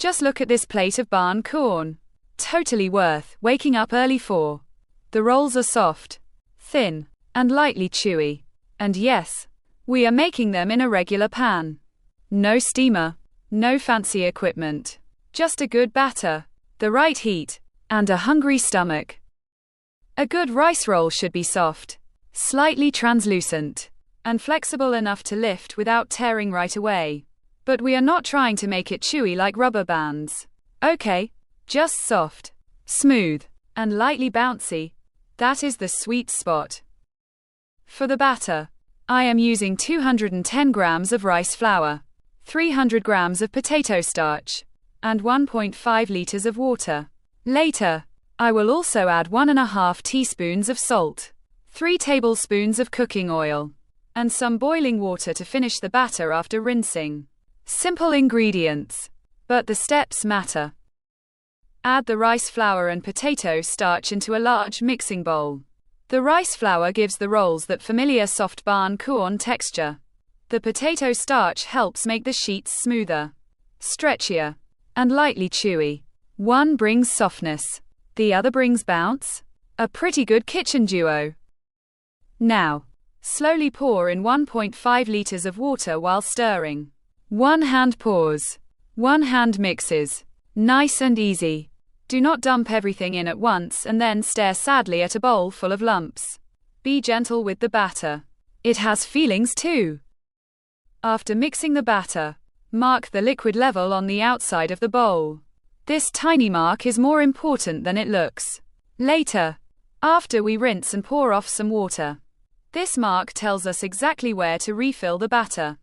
Just look at this plate of Bánh Cuốn. Totally worth waking up early for. The rolls are soft, thin, and lightly chewy. And yes, we are making them in a regular pan. No steamer, no fancy equipment. Just a good batter, the right heat, and a hungry stomach. A good rice roll should be soft, slightly translucent, and flexible enough to lift without tearing right away. But we are not trying to make it chewy like rubber bands. Okay, just soft, smooth, and lightly bouncy. That is the sweet spot. For the batter, I am using 210 grams of rice flour, 300 grams of potato starch, and 1.5 liters of water. Later, I will also add 1.5 teaspoons of salt, 3 tablespoons of cooking oil, and some boiling water to finish the batter after rinsing. Simple ingredients, but the steps matter. Add the rice flour and potato starch into a large mixing bowl. The rice flour gives the rolls that familiar soft Bánh Cuốn texture. The potato starch helps make the sheets smoother, stretchier, and lightly chewy. One brings softness, the other brings bounce. A pretty good kitchen duo. Now, slowly pour in 1.5 liters of water while stirring. One hand pours, one hand mixes. Nice and easy. Do not dump everything in at once and then stare sadly at a bowl full of lumps. Be gentle with the batter. It has feelings too. After mixing the batter, mark the liquid level on the outside of the bowl. This tiny mark is more important than it looks. Later, after we rinse and pour off some water, this mark tells us exactly where to refill the batter.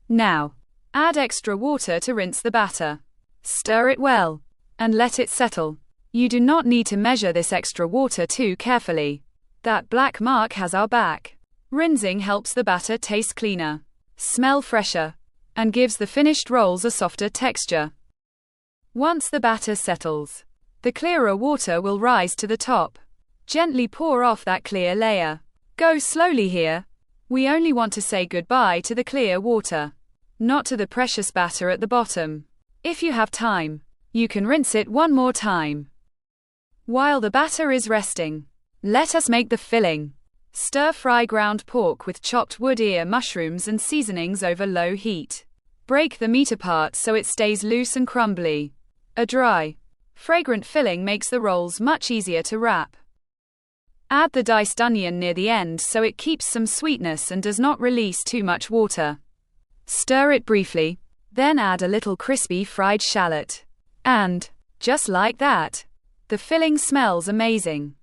Now, add extra water to rinse the batter. Stir it well, and let it settle. You do not need to measure this extra water too carefully. That black mark has our back. Rinsing helps the batter taste cleaner, smell fresher, and gives the finished rolls a softer texture. Once the batter settles, the clearer water will rise to the top. Gently pour off that clear layer. Go slowly here. We only want to say goodbye to the clear water, not to the precious batter at the bottom. If you have time, you can rinse it one more time. While the batter is resting, let us make the filling. Stir-fry ground pork with chopped wood ear mushrooms and seasonings over low heat. Break the meat apart so it stays loose and crumbly. A dry, fragrant filling makes the rolls much easier to wrap. Add the diced onion near the end so it keeps some sweetness and does not release too much water. Stir it briefly, then add a little crispy fried shallot. And, just like that, the filling smells amazing.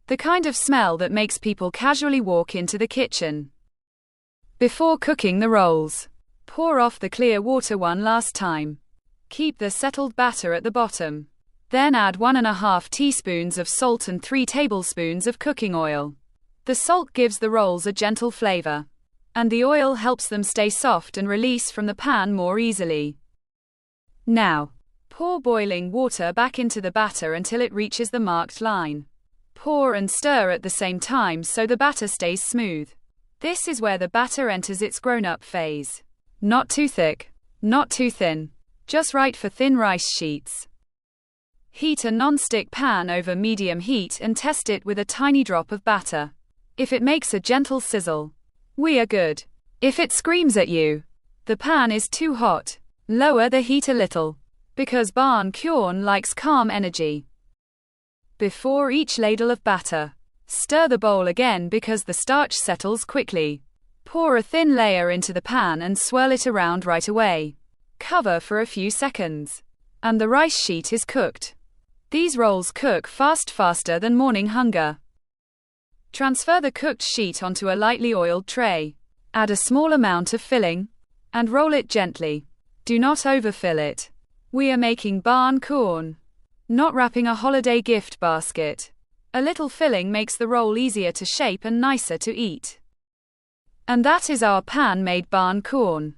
The kind of smell that makes people casually walk into the kitchen. Before cooking the rolls, pour off the clear water one last time. Keep the settled batter at the bottom. Then add 1.5 teaspoons of salt and 3 tablespoons of cooking oil. The salt gives the rolls a gentle flavor, and the oil helps them stay soft and release from the pan more easily. Now, pour boiling water back into the batter until it reaches the marked line. Pour and stir at the same time so the batter stays smooth. This is where the batter enters its grown-up phase. Not too thick, not too thin, just right for thin rice sheets. Heat a non-stick pan over medium heat and test it with a tiny drop of batter. If it makes a gentle sizzle, we are good. If it screams at you, the pan is too hot. Lower the heat a little, because Bánh Cuốn likes calm energy. Before each ladle of batter, stir the bowl again because the starch settles quickly. Pour a thin layer into the pan and swirl it around right away. Cover for a few seconds, and the rice sheet is cooked. These rolls cook faster than morning hunger. Transfer the cooked sheet onto a lightly oiled tray. Add a small amount of filling, and roll it gently. Do not overfill it. We are making Bánh Cuốn, not wrapping a holiday gift basket. A little filling makes the roll easier to shape and nicer to eat. And that is our pan-made Bánh Cuốn.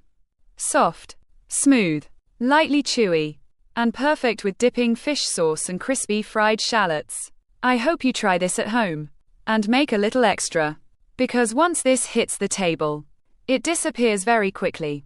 Soft, smooth, lightly chewy, and perfect with dipping fish sauce and crispy fried shallots. I hope you try this at home, and make a little extra, because once this hits the table, it disappears very quickly.